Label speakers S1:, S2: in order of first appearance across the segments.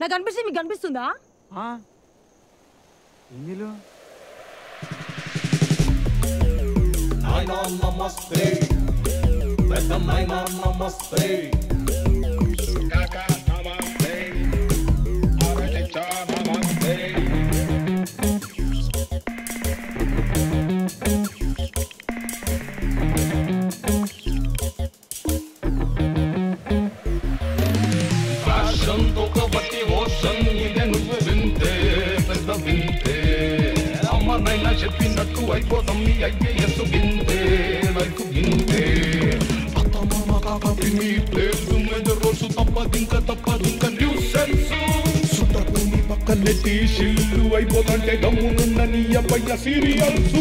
S1: నాకు అనిపిస్తుంది, మీకు కనిపిస్తుందా?
S2: చెప్పినట్టు అయిపోతాం మీ IAS గింతే లైఫ్ గింతే అత్తమామ కాకపి మీ ప్లేస్ మీద రోజు తప్పదింక న్యూ సెన్స్ సుట్టభూమి పక్కనెట్టి షిల్లు అయిపోతుంటే గమ్మునున్న నీ అబ్బయ్య సీరియల్స్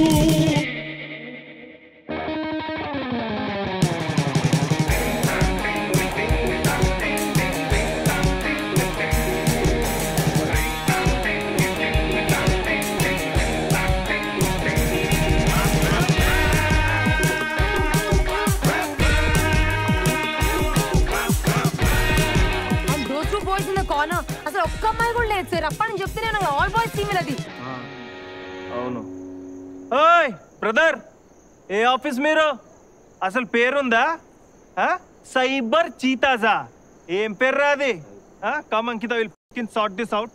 S1: అసలు ఒక్క అమ్మాయి కూడా లేదు సార్. అప్పటి నుంచి చెప్తే నేను ఆల్ బాయ్స్ టీమ్ అది.
S3: అవును. ఓయ్ బ్రదర్, ఏ ఆఫీస్ మీరు? అసలు పేరుందా? సైబర్ చీతాజా. ఏం పేరు రాది? Come Ankita, will sort this out.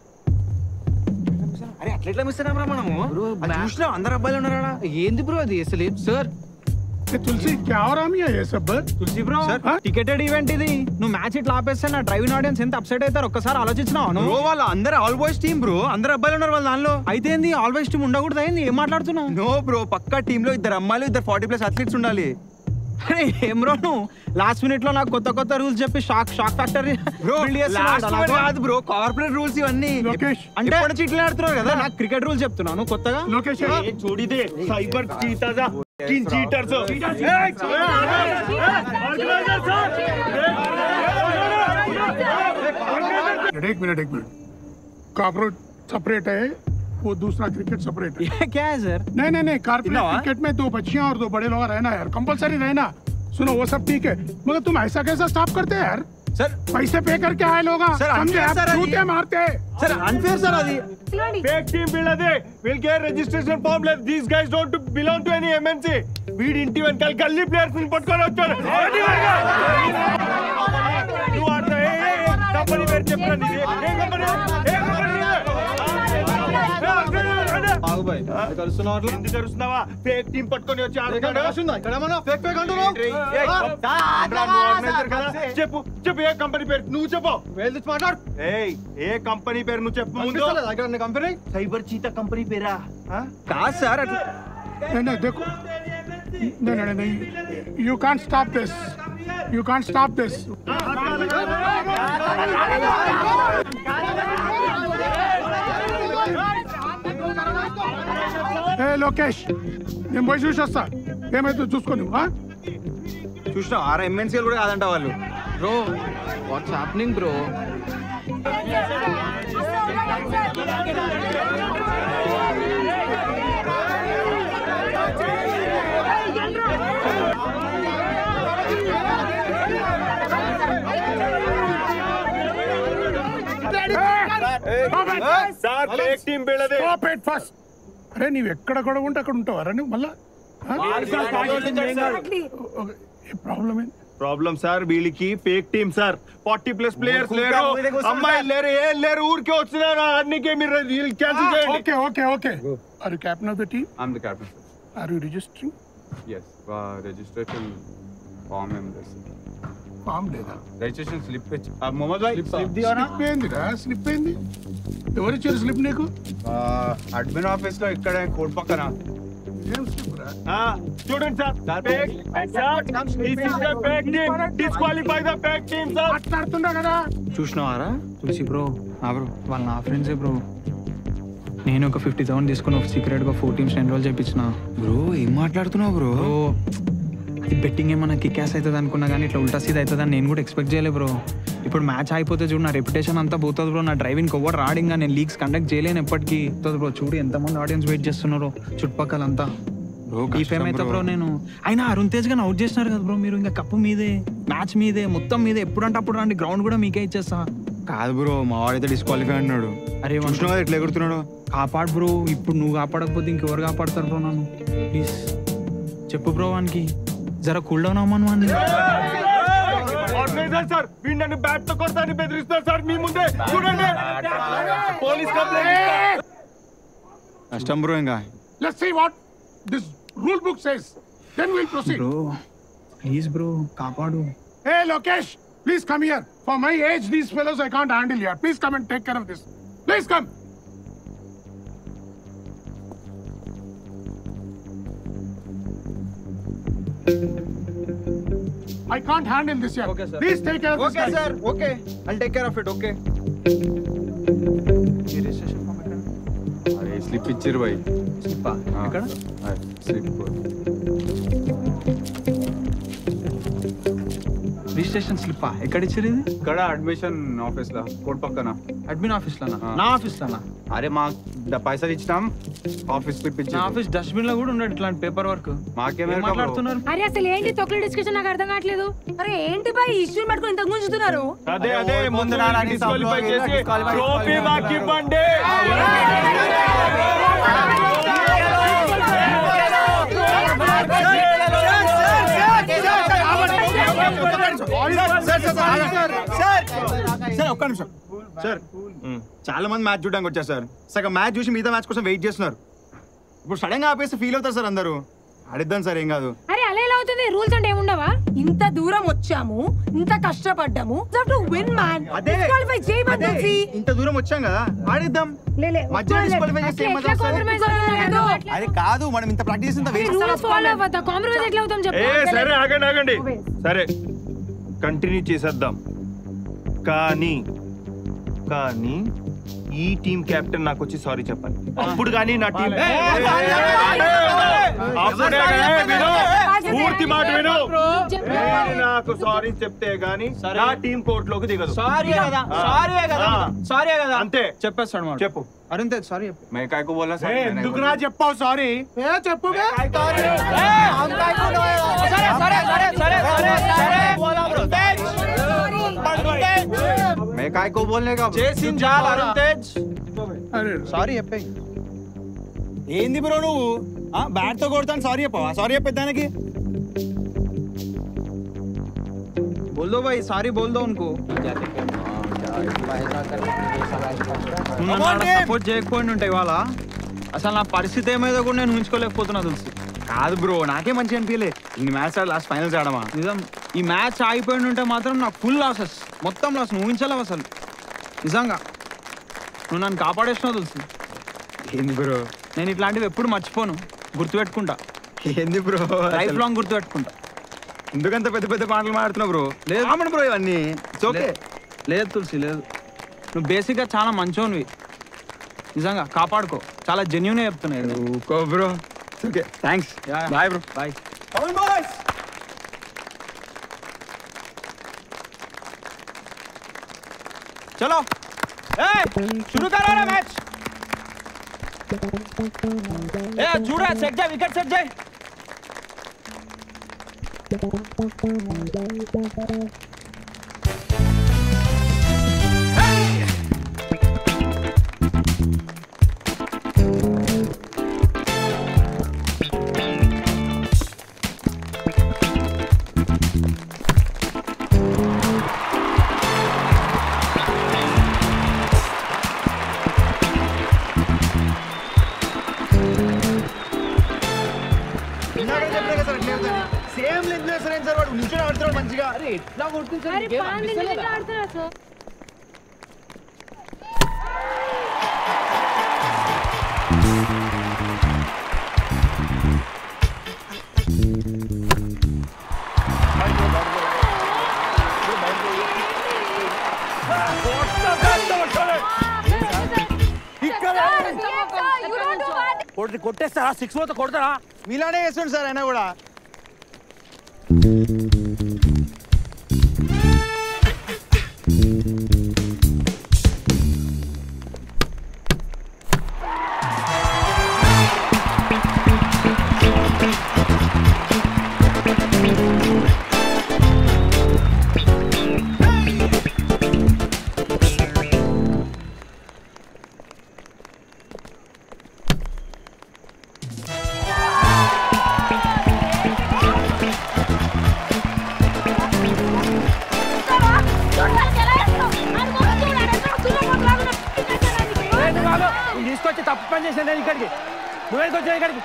S4: అరే అట్లా మిస్ అయినా మనము చూసినా అందరు అబ్బాయిలు ఉన్నారా? ఏంది బ్రో అది అసలు? సార్
S5: తులసి క్యా हो रहा है ये सब?
S4: తులసి బ్రో, టికెటెడ్ ఈవెంట్ ఇది. నువ్వు మ్యాచ్ ఇట్లా ఆపేస్తే నా డ్రైవింగ్ ఆడియన్స్ ఎంత అప్సెట్ అవుతారు ఒక్కసారి ఆలోచించినావు? బ్రో వాళ్ళు అందరు ఆల్ బాయ్స్ టీమ్ బ్రో, అందరు అబ్బాయిలు ఉన్నారు వాళ్ళ దానిలో. అయితే ఏంది ఆల్ బాయ్స్ టీమ్ ఉండకూడదు? అయింది ఏం మాట్లాడుతున్నావు? నో బ్రో, పక్కా టీమ్ లో 2 అమ్మాయిలు 2 40+ అథ్లీట్స్ ఉండాలి. అరే ఏం బ్రో నువ్వు లాస్ట్ మినిట్ లో నాకు కొత్త రూల్స్ చెప్పి షాక్ ఫ్యాక్టరీ కాదు బ్రో, కార్పొరేట్ రూల్స్ ఇవన్నీ. అంటే చీట్లు ఆడుతున్నావు కదా, నాకు క్రికెట్ రూల్స్ చెప్తున్నాను కొత్తగా.
S3: చూడిదే సైబర్ చీతాజా చీటర్స్.
S5: एक मिनट कॉर्पोरेट सेपरेट है, वो दूसरा क्रिकेट सेपरेट है.
S4: क्या है सर?
S5: नहीं कॉर्पोरेट क्रिकेट में 2 बच्चियां और 2 बड़े लोग रहना यार, कंपलसरी रहना. सुनो वो सब ठीक है, मगर तुम ऐसा कैसा स्टॉप करते हैं यार? सर पैसे पे करके आए लोग समझे, आप झूठे मारते हैं.
S4: सर अनफेयर सर అది.
S3: ఫేక్ టీమ్ వీళ్ళదే. We'll get registration form less. These guys don't belong to any MNC. వీడి ఇంటి వెనకాల గల్లీ ప్లేయర్స్ ని పట్టుకొని వచ్చాడు. నువ్వు ఆడతా కంపెనీ పేరు చెప్పరా నీది? ఏ కంపెనీ? కలుస్తున్నావా? ఫేక్ టీమ్ పట్టుకొని వచ్చి చెప్పు ఏ కంపెనీ పేరు నువ్వు చెప్పు. మాట్లాడు. ఏ కంపెనీ పేరు నువ్వు చెప్పు ముందు.
S4: కంపెనీ
S3: సైబర్ చీతా కంపెనీ పేరా?
S4: కాదు సార్ అట్లా.
S5: नहीं देखो, नहीं you can't stop this. ఏ లోకేష్, నేను పోయి చూసొస్తా ఏమైతే చూసుకోను.
S4: చూసినా 6 MNCలు కూడా కాదంట వాళ్ళు. Bro what's happening bro?
S5: అరే నీవు ఎక్కడ గొడవ ఉంటే అక్కడ ఉంటావారా నువ్వు మళ్ళా?
S3: ప్రాబ్లం సార్ వీళ్ళకి ఫేక్ టీమ్ సార్. 40+ ప్లేయర్స్ లేరు, అమ్మాయిలు లేరు, ఏం లేరు, ఊరికే వచ్చినారు అన్నికే. మీరు క్యాన్సిల్ చేయండి.
S5: Okay are you captain of the team?
S6: I am the captain.
S5: Are you registering?
S6: yes registration form em desi
S5: form లేదా?
S6: registration slip pe mohammed bhai slip diya na?
S5: Slip ఏంది? ఎవరు ఇచ్చారు స్లిప్ నీకు?
S6: admin office లో ఇక్కడ code పక్కన.
S5: ఏం slip రా?
S3: చూడండి sir, disqualify the fake team sir.
S5: మాట్లాడుతున్నా కదా.
S4: చూసినావారా తులసి బ్రో? బ్రో వాళ్ళ నా ఫ్రెండ్సే బ్రో. నేను ఒక 50,000 తీసుకుని ఒక సీక్రెట్గా 4 టీమ్స్ ఎన్రోల్ చేయించిన. బ్రో ఏం మాట్లాడుతున్నావు బ్రో? ఈ బెట్టింగ్ ఏమన్నా కిక్యాస్ అవుతుంది అనుకున్నా కానీ ఇట్లా ఉల్టా సీదా అవుతుందని నేను కూడా ఎక్స్పెక్ట్ చేయలేదు బ్రో. ఇప్పుడు మ్యాచ్ అయిపోతే చూడు నా రెప్యుటేషన్ అంతా పోతుంది బ్రో. నా డ్రైవింగ్ ఓవర్ రాడింగ్గా నేను లీగ్స్ కండక్ట్ చేయలేను ఎప్పటికీ బ్రో. చూడు ఎంతమంది ఆడియన్స్ వెయిట్ చేస్తున్నారో చుట్టుపక్కలంతా. ఈ ఫేమ్ అయితే బ్రో నేను. అయినా అరుణ్ తేజ్ గాని అవుట్ చేసినారు కదా బ్రో మీరు. ఇంకా కప్పు మీదే, మ్యాచ్ మీదే, మొత్తం మీదే. ఎప్పుడంటే అప్పుడు రండి, గ్రౌండ్ కూడా మీకే ఇచ్చేస్తా.
S3: కాదు బ్రో మా వాడైతే డిస్క్వాలిఫై అన్నాడు.
S4: అరే
S3: చూసినా ఎట్లా ఎగురుతున్నాడు.
S4: కాపాడు బ్రో, ఇప్పుడు నువ్వు కాపాడకపోతే ఇంకెవరు కాపాడతారు బ్రో నన్ను? ప్లీజ్ చెప్పు బ్రో వానికి జర కూల్ డౌన్ అవ్వమను వాడిని.
S3: సార్ వీడు నన్ను బ్యాట్ తో కొడతాను బెదిరిస్తారు సార్ మీ ముందే చూడండి. పోలీస్ కంప్లైంట్ కష్టం బ్రో. ఇంకా
S5: Let's see what this rule book says. Then we'll proceed.
S4: Bro please bro కాపాడు.
S5: Hey Lokesh, please come here. For my age, these fellows I can't handle here. Please come and take care of this. Please come. I can't handle this here.
S6: Okay, sir.
S5: Please take care of this guy.
S6: sir. Okay. I'll take care of it. Okay. అరే slip ఇచ్చిరు భాయ్.
S4: స్లిప్పా ఎక్కడ?
S6: Slip
S4: registration స్లిప్పా ఎక్కడ ఇచ్చారు ఇది?
S6: ఇక్కడ admission office లా coat పక్కన.
S4: Admin office లోనా? నా ఆఫీస్ లోనా?
S6: అరే మా పైసలు ఇచ్చినాం ఆఫీస్ స్లిప్
S4: నా
S6: ఇచ్చి.
S4: ఆఫీస్ డస్ట్బిన్ లో కూడా ఉండదు ఇట్లాంటి పేపర్ వర్క్.
S6: మాకేమే
S4: మాట్లాడుతున్నారు?
S1: అరే అసలు ఏంటి తొక్కల డిస్కషన్ నాకు అర్థం కావట్లేదు. అరే ఏంటి బాయ్ ఇష్యూ పట్టుకుని ఇంతకు గుంజుతున్నారు?
S3: అదే అదే ముందు డిస్క్వాలిఫై చేసి ట్రోఫీ మాకు ఇవ్వండి. సార్ ఒక్క నిమిషం సార్. చాలా మంది మ్యాచ్ చూడడానికి వచ్చారు సార్. సగం మ్యాచ్ చూసి మిగతా మ్యాచ్ కోసం వెయిట్ చేస్తున్నారు. ఇప్పుడు సడన్ గా ఆపేస్తే ఫీల్ అవుతారు సార్ అందరూ. అడిద్దాం సార్ ఏం కాదు.
S1: అరే అలా ఎలా అవుతుంది? రూల్స్ అంటే ఏముండవా? ఇంత దూరం వచ్చాము, ఇంత కష్టపడ్డాము. డిస్క్వాలిఫై చేయబద్దు.
S3: ఇంత దూరం వచ్చాం కదా ఆడిద్దాం. మధ్యలో డిస్క్వాలిఫై చేస్తే ఏం మజా సార్?
S6: అరే కాదు మనం ఇంత ప్రాక్టీస్ ఇంత
S1: రూల్స్ ఫాలో అవ్వదా? కాంప్రమైజ్ ఎట్లా అవుతాం చెప్పు.
S3: సరే ఆగండి ఆగండి. సరే కంటిన్యూ చేసేద్దాం. కానీ కానీ ఈ టీం కెప్టెన్ నాకు వచ్చి సారీ చెప్పాలి. అప్పుడు కానీ నా టీం పూర్తి మాట విను. నాకు సారీ చెప్తే గానీ నా టీం కోర్ట్ లోకి దిగదు. అంతే
S4: చెప్పేస్తాడు మాట.
S3: చెప్పు.
S4: అరుణ్ తేజ్ సారీ చెప్పు.
S6: मैं काय को बोला सर
S5: ఎందుకు నా చెప్పావు సారీ? చెప్పు బే.
S6: मैं काय को बोलने का
S4: చేసిన చాలు అరుణ్ తేజ్.
S3: సారీ చెప్పే. ఏంది బ్రో నువ్వు బ్యాట్ తో కొడతాను సారీ చెప్పవా? సారీ చెప్పేదానికి
S4: बोल दो भाई सारी बोल दो उनको. సపోర్ట్ చేయకపోయింది ఉంటాయి ఇవాళ. అసలు నా పరిస్థితి ఏమైందో కూడా నేను ఊహించుకోలేకపోతున్నా తెలుసు.
S3: కాదు బ్రో నాకే మంచిగా అనిపించలే ఇన్ని మ్యాచ్ లాస్ట్ ఫైనల్స్ ఆడమా.
S4: నిజం ఈ మ్యాచ్ ఆగిపోయి ఉంటే మాత్రం నాకు ఫుల్ లాసెస్, మొత్తం లాస్. నువ్వు ఊహించలేవు అసలు. నిజంగా నువ్వు నన్ను కాపాడేసినావు తెలుసు.
S3: ఏంది బ్రో?
S4: నేను ఇట్లాంటివి ఎప్పుడు మర్చిపోను, గుర్తుపెట్టుకుంటా.
S3: ఏంది బ్రో?
S4: Life long గుర్తుపెట్టుకుంటా.
S3: ఎందుకంత పెద్ద పెద్ద మాటలు మాడుతున్నావు బ్రో?
S4: లేదు
S3: కామన్ బ్రో ఇవన్నీ. ఓకే
S4: లేదు తులసి లేదు. నువ్వు బేసిక్గా చాలా మంచోనివి. నిజంగా కాపాడుకో. చాలా జెన్యూనే చెప్తున్నాయి.
S3: ఊకో bro. Okay thanks. Bye bro.
S4: Bye.
S3: చలో
S4: शुरू करो ना मैच. ए जुड़ा सेट जा, विकेट सेट जाए.
S3: Same length sir. సార్ వాడు నిల్చొని ఆడుతున్నాడు మంచిగా.
S1: అరే పాండి ఎట్లా ఆడుతున్నారు సార్?
S7: కొట్టేస్తారా? 6 పోతే కొడతారా?
S3: మీలానే చేస్తుండు సార్ అయినా కూడా.
S7: తీసుకొచ్చి తప్పు పని చేసాను నేను ఇక్కడికి. నువ్వేకి వచ్చావు ఇక్కడికి?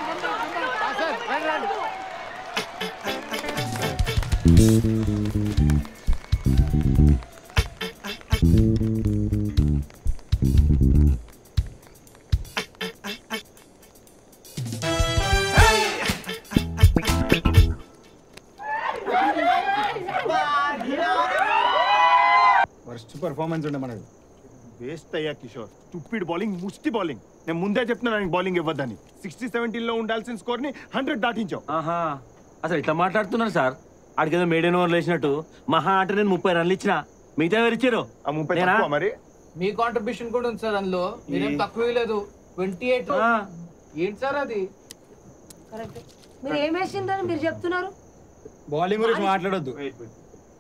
S6: ఫస్ట్ పర్ఫార్మెన్స్ ఉండే మనది.
S3: వేస్ట్ అయ్యా కిషోర్. స్టూపిడ్ బౌలింగ్, ముష్టి బౌలింగ్. నేను ముందే చెప్తున్నాను బౌలింగ్ ఇవ్వద్దని. 60-70 ఉండాల్సిన స్కోర్ ని 100 దాటించావు.
S7: ఆహా, అసలు ఇట్లా మాట్లాడుతున్నారు సార్. ఆడికి ఏదో మేడైన ఓవర్లు వేసినట్టు. మహా అంటే నేను 30 రన్లు ఇచ్చిన, మిగతా ఎవరు ఇచ్చారు?
S3: ఆ 30 తక్కువ మరి.
S8: మీ కాంట్రిబ్యూషన్ కూడా ఉంది సార్ అందులో. మీరేం తక్కువ లేదు. 28 ఏంటి సార్ అది?
S1: మీరు ఏం వేసిందని మీరు చెప్తున్నారు?
S6: బౌలింగ్ గురించి మాట్లాడొద్దు.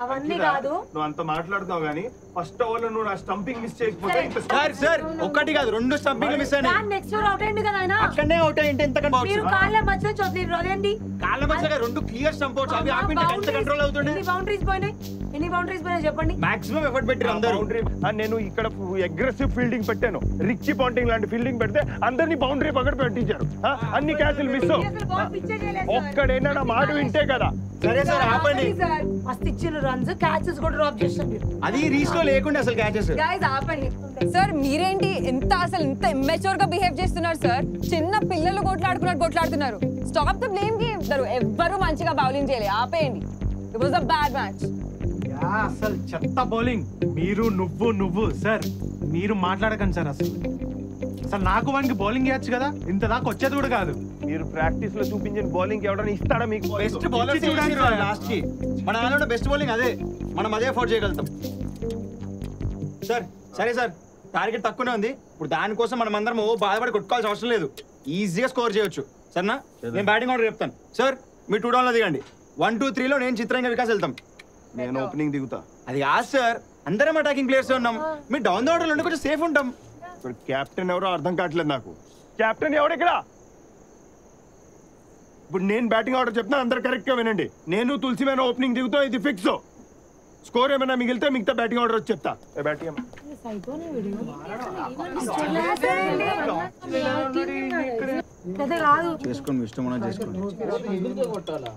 S1: అవన్నీ కాదు.
S3: నువ్వు అంత మాట్లాడుతున్నావు కానీ ఫస్ట్ ఓవర్ లో నువ్వు నా స్టంపింగ్ మిస్ చేయకపోతే ఇంత
S6: సార్ ఒక్కటి కాదు 2 స్టంపింగ్లు మిస్ అయినాయి.
S1: నెక్స్ట్ ఓవర్ అవుట్ అయింది కదా ఆయన.
S6: అక్కడనే అవుట్ అయ్యింటే ఎంతకంటే
S1: మీరు కాళ్ళ మధ్య చొట్టిరు అదేంటి?
S6: కాళ్ళ మధ్యగా 2 క్లియర్ స్టంప్ అవుట్స్. అవి ఆపింటే ఎంత కంట్రోల్ అవుతుండే?
S1: ఎన్ని బౌండరీస్ పోయినాయి చెప్పండి.
S6: మాక్సిమం ఎఫర్ట్ పెట్టారు అందరూ.
S3: బౌండరీ నేను ఇక్కడ అగ్రెసివ్ ఫీల్డింగ్ పెట్టాను. రిచ్ పాంటింగ్ లాంటి ఫీల్డింగ్ పెడితే అందరినీ బౌండరీ పక్కన పెట్టించారు. అన్ని క్యాచ్లు మిస్. ఒక్కడైనా నా మాట వింటే కదా.
S6: సరే సార్ ఆపండి.
S1: మస్తు ఇచ్చిన రన్స్, క్యాచెస్ కూడా డ్రాప్ చేశారు.
S6: అది రీచ్ లో లేకుండా అసలు క్యాచెస్.
S9: గైస్ ఆపండి సార్. మీరేంటి అసలు ఇంత ఇమ్మెచ్యూర్ గా బిహేవ్ చేస్తున్నారు సార్? చిన్న పిల్లలు కొట్లాడుతున్నారు. Stop the blame game. ఎవ్వరు మంచిగా బౌలింగ్ చేయలేదు. ఆపేయండి. It was a bad match.
S4: అసలు చెత్త బౌలింగ్. మీరు నువ్వు సార్ మీరు మాట్లాడకండి సార్. అసలు నాకు వానికి బౌలింగ్ చేయొచ్చు కదా, ఇంత దాకా వచ్చేది కూడా కాదు.
S3: మీరు ప్రాక్టీస్ లో చూపించిన బౌలింగ్ ఎవరైనా ఇస్తాడా మీకు?
S6: బెస్ట్ బౌలర్ లాస్ట్ కి మన ఆలో బెస్ట్ బౌలింగ్ అదే. మనం అదే అఫోర్డ్ చేయగలుగుతాం సార్. సరే సార్, టార్గెట్ తక్కువనే ఉంది. ఇప్పుడు దానికోసం మనం అందరం బాధపడి కొట్టుకోవాల్సిన అవసరం లేదు. ఈజీగా స్కోర్ చేయొచ్చు. సరేనా? నేను బ్యాటింగ్ ఆర్డర్ చెప్తాను సార్. మీరు 2 డౌన్లో దిగండి. 1, 2, 3లో నేను చిత్రంగా వికాస్ వెళ్తాం.
S3: నేను ఓపెనింగ్ దిగుతా.
S6: అది కాదు సార్, అందరం అటాకింగ్ ప్లేయర్స్ ఉన్నాం. మీరు డౌన్ ద ఆర్డర్ ఉంటే కొంచెం సేఫ్ ఉంటాం.
S3: ఇప్పుడు కెప్టెన్ ఎవరో అర్థం కావట్లేదు నాకు. కెప్టెన్ ఎవరు ఇక్కడ? ఇప్పుడు నేను బ్యాటింగ్ ఆర్డర్ చెప్తున్నా, అందరు కరెక్ట్ గా వినండి. నేను తులసి మీద ఓపెనింగ్ దిగుతా, ఇది ఫిక్స్. స్కోర్ ఏమైనా మిగిలితే మిగతా బ్యాటింగ్ ఆర్డర్ వచ్చి చెప్తా. బ్యాటింగ్
S6: చేసుకోండి, ఇష్టం ఉన్నా చేసుకోండి.
S8: కొట్టాలా?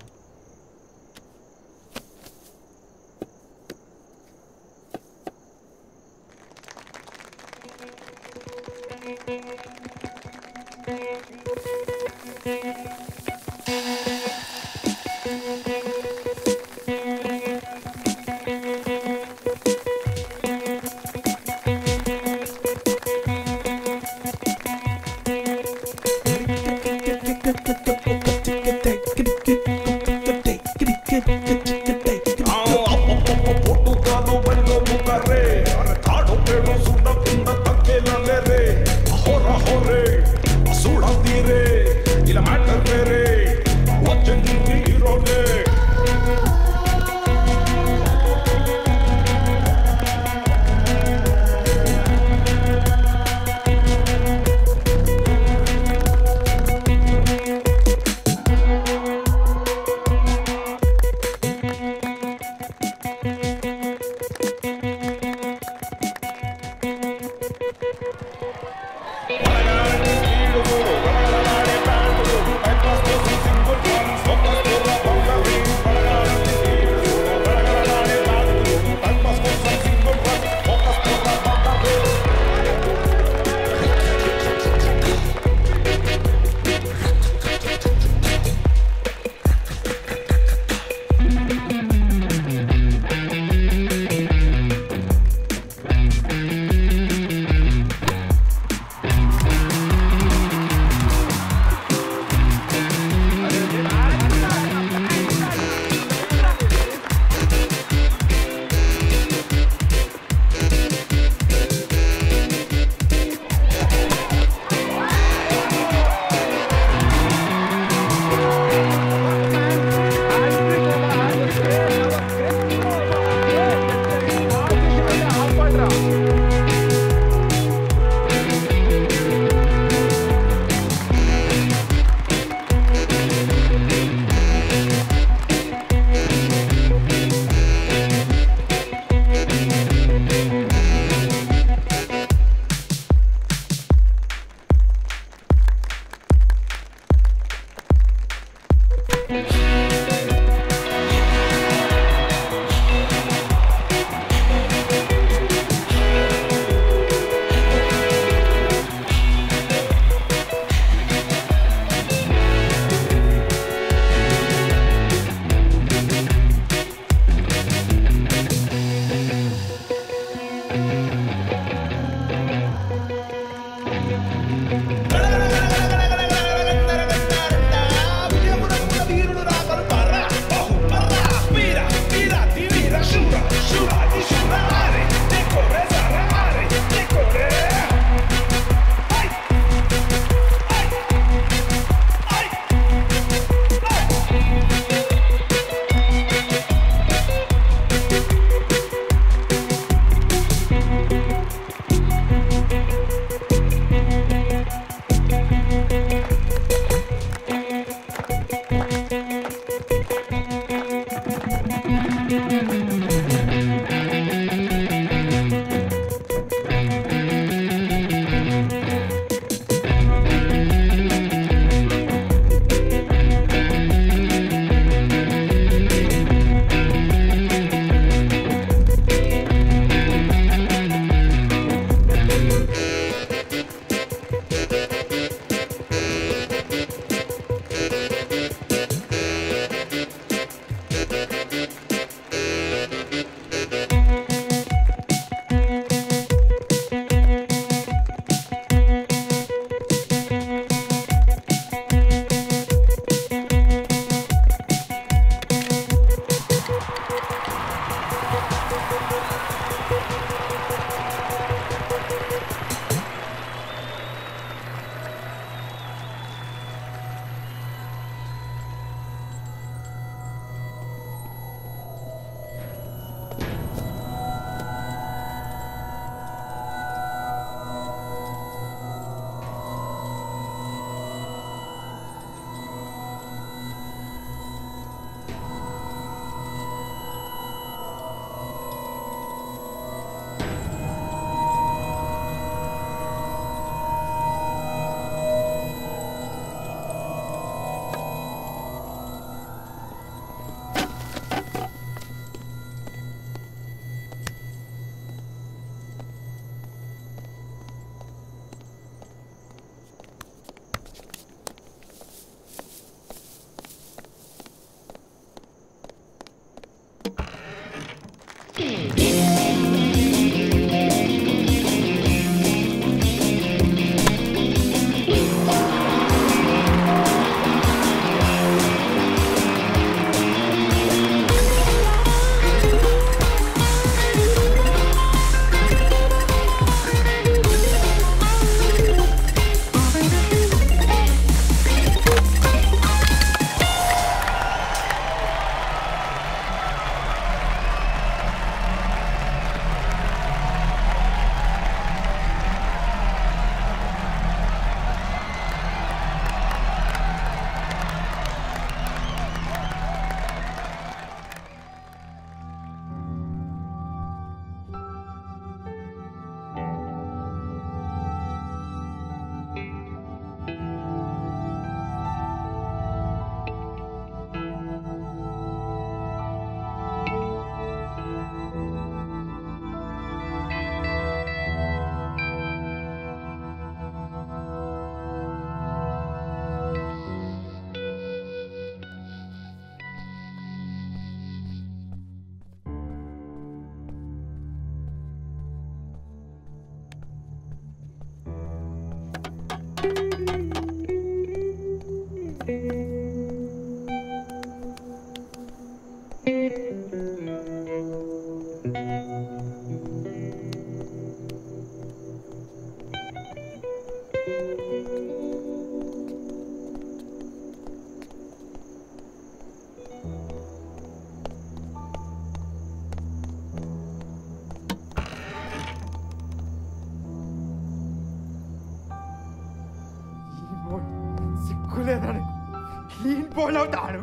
S10: క్లీన్ బోల్ అవుతాను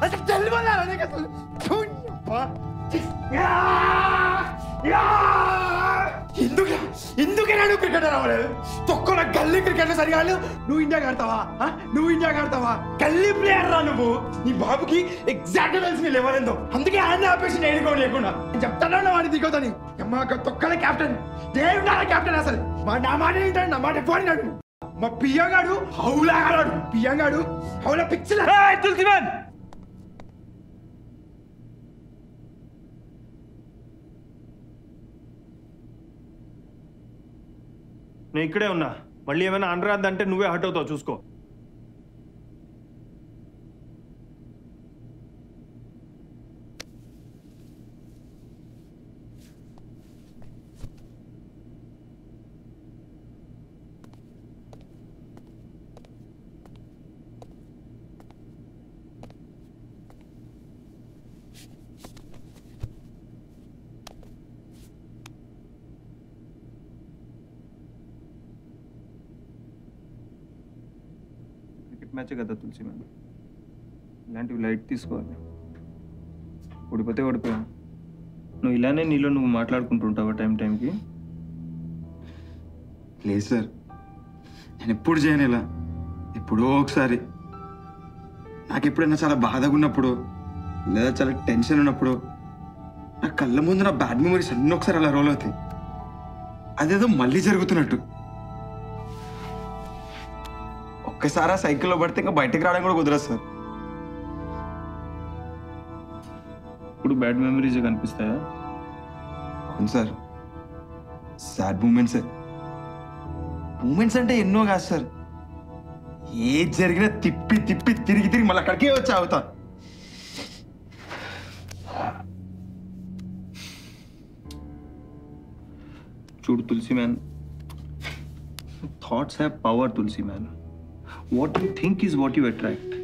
S10: అసలు తెలియదు నీకు అసలు ఎందుకే నువ్వు క్రికెటర్ అవ్వలేదు తొక్కల గల్లీ క్రికెటర్ సరిగా నువ్వు ఇండియాకి ఆడతావా గల్లీ ప్లేయర్ రా నువ్వు నీ బాబుకి ఎగ్జాక్ట్ తెలిసి నీ లెవెల్ ఎంతో అందుకే ఆయన ఆపేసి నేను లేకుండా చెప్తాను వాడిని దిగొద్దని అమ్మ తొక్కల కెప్టెన్ దేవుడా కెప్టెన్ అసలు నా మాట ఏంటంటే నా మాట పోయినాడు మా పియ్యంగాడు హౌలాగాడు హౌలా పిచ్చిలా
S3: తులసిమాన్ నేను ఇక్కడే ఉన్నా మళ్ళీ ఏమైనా అనరాదంటే నువ్వే హట్ అవుతావు చూసుకో మ్యాచే కదా తులసి మ్యామ్ ఇలాంటివి లైట్ తీసుకోవాలి ఓడిపోతే ఓడిపోయాను నువ్వు ఇలానే నీలో నువ్వు మాట్లాడుకుంటుంటావా టైంకి
S10: లేదు సార్ నేను ఎప్పుడు చేయను ఇలా ఎప్పుడో ఒకసారి నాకు ఎప్పుడైనా చాలా బాధగా ఉన్నప్పుడు లేదా చాలా టెన్షన్ ఉన్నప్పుడు నా కళ్ళ ముందు నా బ్యాడ్ మెమరీస్ అన్నీ ఒకసారి అలా రోల్ అవుతాయి అదేదో మళ్ళీ జరుగుతున్నట్టు ఒక్కసారి ఆ సైకిల్లో పడితే ఇంకా బయటకు రావడం కూడా కుదరదు సార్
S3: ఇప్పుడు బ్యాడ్ మెమరీస్ కనిపిస్తాయా
S10: అవును సార్ సాడ్ మూమెంట్స్ అంటే ఎన్నో కాదు సార్ ఏది జరిగినా తిప్పి తిరిగి మళ్ళీ అక్కడికే వచ్చి అవుతా
S3: చూడు Tulasi man thoughts have power Tulasi man what you think is what you attract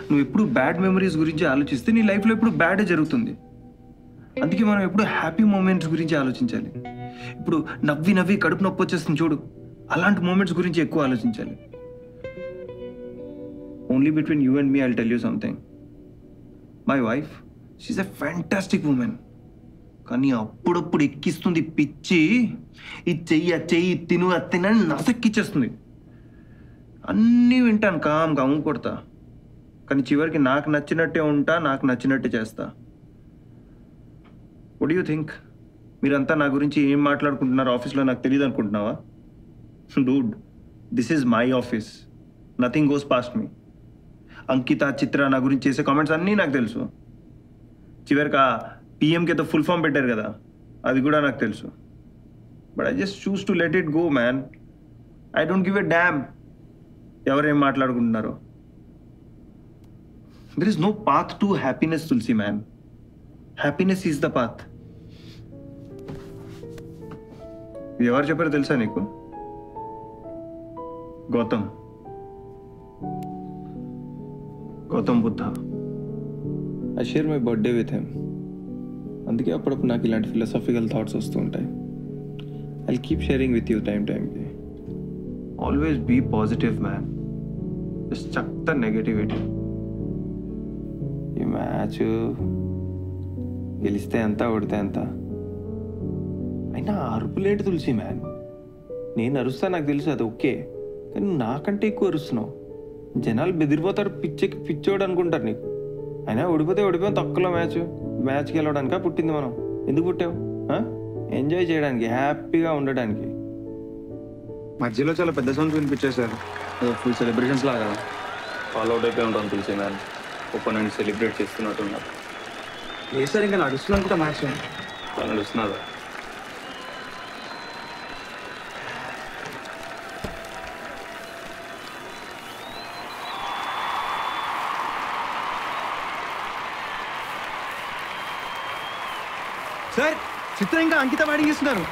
S3: నువ్వు ఎప్పుడు బ్యాడ్ మెమరీస్ గురించి ఆలోచిస్తే నీ లైఫ్లో ఎప్పుడు బ్యాడే జరుగుతుంది అందుకే మనం ఎప్పుడు హ్యాపీ మూమెంట్స్ గురించి ఆలోచించాలి ఇప్పుడు నవ్వి కడుపు నొప్పి వచ్చేస్తుంది చూడు అలాంటి మూమెంట్స్ గురించి ఎక్కువ ఆలోచించాలి only between you and me I tell you something my wife she is a fantastic women కానీ అప్పుడప్పుడు ఎక్కిస్తుంది పిచ్చి ఇది చెయ్యి తిను తినని నసెక్కిచ్చేస్తుంది అన్నీ వింటాను కాము కొడతా కానీ చివరికి నాకు నచ్చినట్టే ఉంటా నాకు నచ్చినట్టే చేస్తా వాట్ డూ యూ థింక్ మీరంతా నా గురించి ఏం మాట్లాడుకుంటున్నారు ఆఫీస్లో నాకు తెలియదు అనుకుంటున్నావా dude this is my office nothing goes past me Ankita Chitra నా గురించి చేసే కామెంట్స్ అన్నీ నాకు తెలుసు చివరికి ఆ పిఎంకేతో ఫుల్ ఫామ్ పెట్టారు కదా అది కూడా నాకు తెలుసు but I just choose to let it go man I don't give a damn ఎవరేం మాట్లాడుకుంటున్నారో there is no path to happiness Tulasi man happiness is the path ఎవరు చెప్పారో తెలుసా నీకు Gautam Buddha I share my birthday with him అందుకే అప్పుడప్పుడు నాకు ఇలాంటి ఫిలాసఫికల్ థాట్స్ వస్తూ ఉంటాయి I keep sharing with you టైంకి always be positive man just chuck the negativity ఈ మ్యాచ్ గెలిస్తే ఎంత ఓడితే ఎంత అయినా అరుపులేంటి తులసి మ్యాన్ నేను అరుస్తా నాకు తెలుసు అది ఓకే కానీ నాకంటే ఎక్కువ అరుస్తున్నావు జనాలు బెదిరిపోతారు పిచ్చోడు అనుకుంటారు నీకు అయినా ఓడిపోయాం తక్కువలో మ్యాచ్ గెలవడానికా పుట్టింది మనం ఎందుకు పుట్టావు ఎంజాయ్ చేయడానికి హ్యాపీగా ఉండడానికి
S10: మధ్యలో చాలా పెద్ద సాంగ్స్ వినిపించాయి సార్ ఫుల్ సెలబ్రేషన్స్ లాగా
S3: ఫాలో అవుట్ అయిపోయి ఉంటాను తులసి మ్యాన్ ఒపోనెంట్ సెలబ్రేట్ చేస్తున్నట్టున్నారు
S10: ఏ సార్ ఇంకా నడుస్తుంది అనుకుంటా మ్యాచ్
S3: నడుస్తున్నారు
S6: సార్ చిత్ర ఇంకా అంకిత బ్యాటింగ్ చేస్తున్నారు.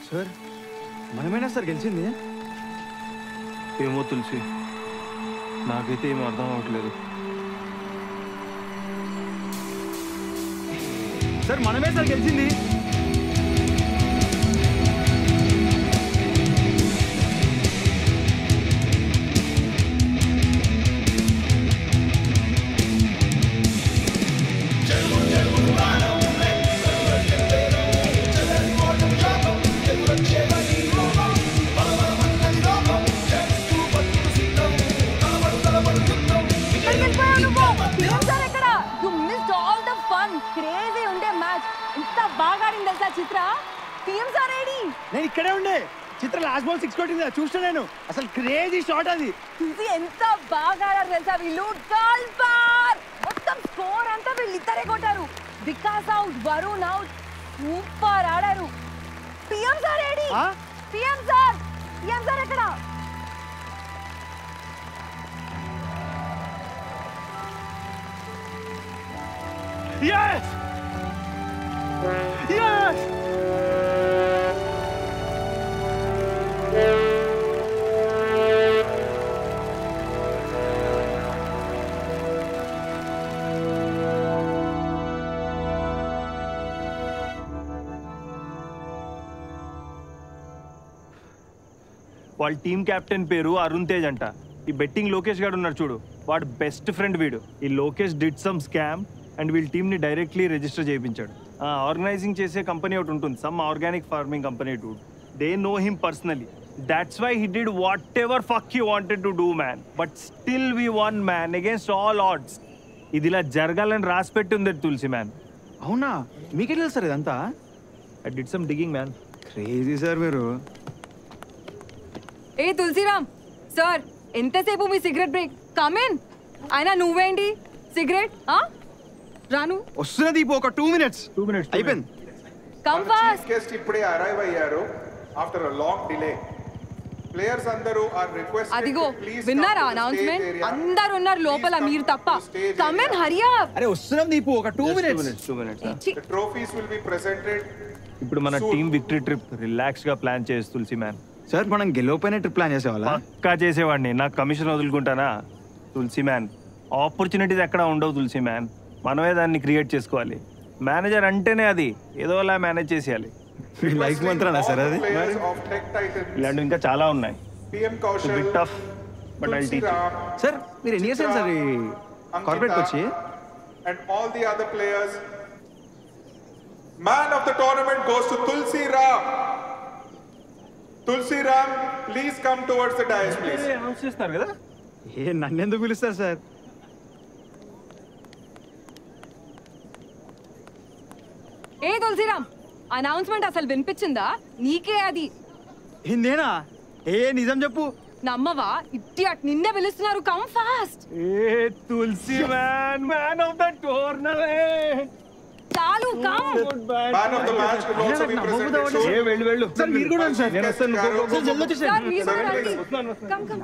S11: సార్ మనమేనా సార్ గెలిచింది?
S3: ఏమో తులసి, నాకైతే ఏం అర్థం అవ్వట్లేదు.
S11: సార్ మనమే సార్ గెలిచింది.
S9: చిత్ర టీమ్స్ ఆర్ రెడీ.
S6: నేను ఇక్కడే ఉండే. చిత్ర లాస్ట్ బాల్ 6 కొట్టింది, చూస్తా నేను. అసలు క్రేజీ షాట్ అది.
S9: ఎంత బాగా ఆడారు తెలుసా వీళ్ళు. గోల్ బార్ మొత్తం స్కోర్ అంతా వీళ్ళు ఇద్దరే కొట్టారు. Vikas out, Varun out, super ఆడారు. Teams are ready. Teams are ఎక్కడ?
S6: Yes! Yes!
S3: వాళ్ళ టీం కెప్టెన్ పేరు అరుణ్ తేజ్ అంట. ఈ బెట్టింగ్ లోకేష్ గారు ఉన్నారు చూడు, వాడు బెస్ట్ ఫ్రెండ్ వీడు. ఈ Lokesh did some scam and వీళ్ళ టీంని డైరెక్ట్లీ రిజిస్టర్ చేయించాడు. ఆర్గనైజింగ్ చేసే కంపెనీ ఒకటి ఉంటుంది, some organic farming company Dude. They know him personally. That's why he did whatever fuck he wanted to do, man. But still we won, man, against all odds. ఇది ఇలా జరగాలని రాసి పెట్టి ఉంది తులసి మ్యాన్.
S11: అవునా? మీకే తెలుసు సార్ ఇదంతా?
S3: I did some digging, man.
S11: Crazy sir మీరు.
S9: ఏ తులసిరామ్ సార్, ఎంతసేపు మీ సిగరెట్ బ్రేక్? Come in. అయినా నువ్వేంటి సిగరెట్? రాను
S11: వస్తున్నది ఒక 2 minutes. అయిపోయింది.
S9: Come fast.
S12: గెస్ట్ ఇప్పుడే అరైవ్ అయ్యారు after a long delay. Players అందరూ ఆర్ రిక్వెస్టెడ్
S9: అదిగో విన్నారా అనౌన్స్మెంట్? అందరూ ఉన్నారు లోపల, మీరు తప్ప. Come and hurry up.
S6: అరే వస్తున్నాం దీపు, ఒక 2 minutes.
S12: The trophies will be presented.
S3: ఇప్పుడు మన టీమ్ విక్టరీ ట్రిప్ రిలాక్స్ గా ప్లాన్ చేసి తులసి మ్యాన్.
S11: సార్ మనం గెలవపోయిన ట్రిప్ ప్లాన్ చేసేవాళ్ళ?
S3: పక్కా చేసేవాడిని. నాకు కమిషన్ వదులుకుంటానా? తులసి మ్యాన్, ఆపర్చునిటీస్ ఎక్కడ ఉండవు తులసి మ్యాన్. మనమే దాన్ని క్రియేట్ చేసుకోవాలి. మేనేజర్ అంటేనే అది ఏదోలా మేనేజ్ చేసేయాలి.
S11: లైఫ్ మంత్రానా సార్ అది?
S3: ఇలాంటివి ఇంకా చాలా ఉన్నాయి. Bit tough but I'll teach.
S11: Sir మీరు ఎన్ని ఇయర్స్ సార్ ఈ కార్పొరేట్కి వచ్చి?
S12: And all the other players. Man of the tournament goes to Tulsi Ram. Tulsi Ram, please come towards the dais, please.
S3: Announce చేస్తారు కదా.
S11: నన్ను ఎందుకు పిలుస్తారు సార్?
S9: ఏ Tulsiram, announcement అసలు వినిపించిందా? నీకే అది.
S11: నేనా? నిజం చెప్పు.
S9: నమ్మవా? ఇట్టియట్ నిన్నే పిలుస్తున్నారు. Come fast.
S3: ఏ Tulasi man, man of the tournament.
S9: చాలు come.
S12: Man of the match will also be presented.
S3: ఏ వెళ్ళు.
S11: సార్ మీరు కూడా సార్.
S3: నేను వస్తాను.
S9: సార్ మీరు కూడా రండి. Come come.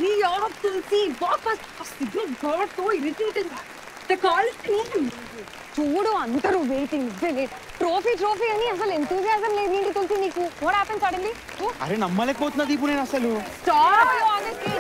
S9: Riya Tulasi walk fast. Signal god so irritating. The call team. చూడు అందరూ వెయిటింగ్. ట్రోఫీ అని అసలు ఎంతూజియాజం లేదు ఏంటి తులసి నీకు? What happen suddenly?
S11: అరే నమ్మలేకపోతున్నా దీపు నేను అసలు.
S9: Stop you honestly.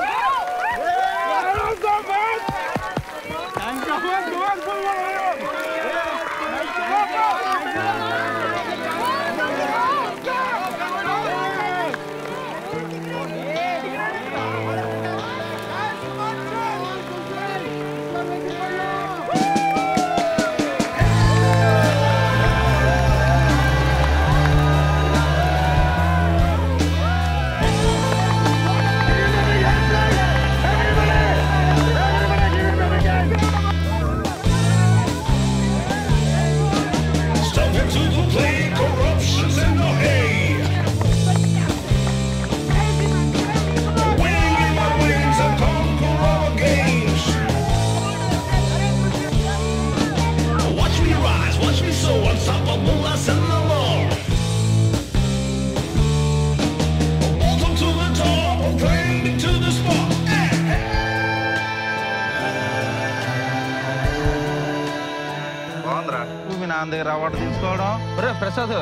S13: దగ్గర అవార్డు తీసుకోవడం. ఒరే ప్రసాద్,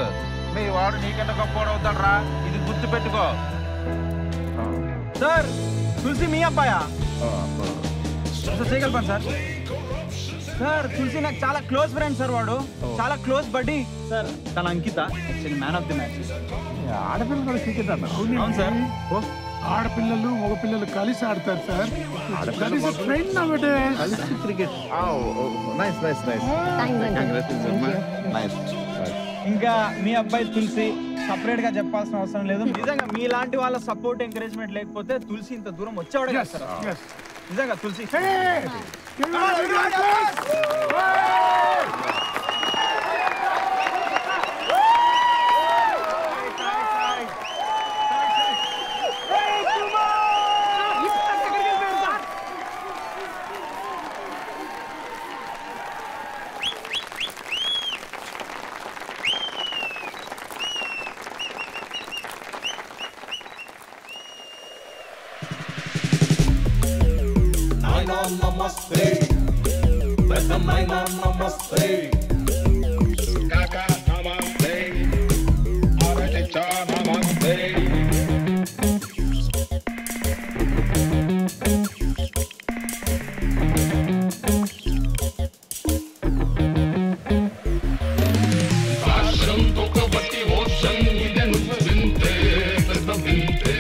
S13: మీ వాడు నీకెంత గొప్పవాడు అవుతాడరా, ఇది గుర్తు పెట్టుకో.
S11: సార్ తులసి మీ అబ్బాయా? చేయగలుగుతాను సార్. సార్ తులసి నాకు చాలా క్లోజ్ ఫ్రెండ్ సార్. వాడు చాలా క్లోజ్ బడ్డీ సార్. తన Ankita actually man of the match.
S5: ఆడపిల్లలు కూడా క్రికెట్ అన్న?
S11: అవును సార్.
S5: ఆడపిల్లలు మగపిల్లలు కలిసి ఆడతారు సార్.
S11: ఇంకా మీ అబ్బాయి తులసి సపరేట్ గా చెప్పాల్సిన అవసరం లేదు. నిజంగా మీలాంటి వాళ్ళ సపోర్ట్ ఎంకరేజ్మెంట్ లేకపోతే తులసి ఇంత దూరం వచ్చేవాడు కదా సార్. నిజంగా తులసి
S2: Namaste, Vedam Namaste, Kaka Namaste, Aracha Namaste. Fashion toka batti ocean ide nuvu vinte, vedam vinte,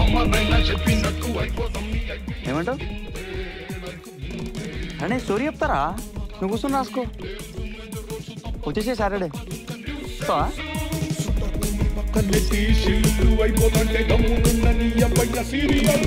S2: amanaina cheppinattu aipotam.
S11: ఏమంటావు? అనే స్టోరీ చెప్తారా? నువ్వు కూర్చొని రాసుకో. వచ్చేసే సాటర్డే
S2: అయిపోతుంటే గమ్మునున్న నీ అబ్బాయి సీరియల్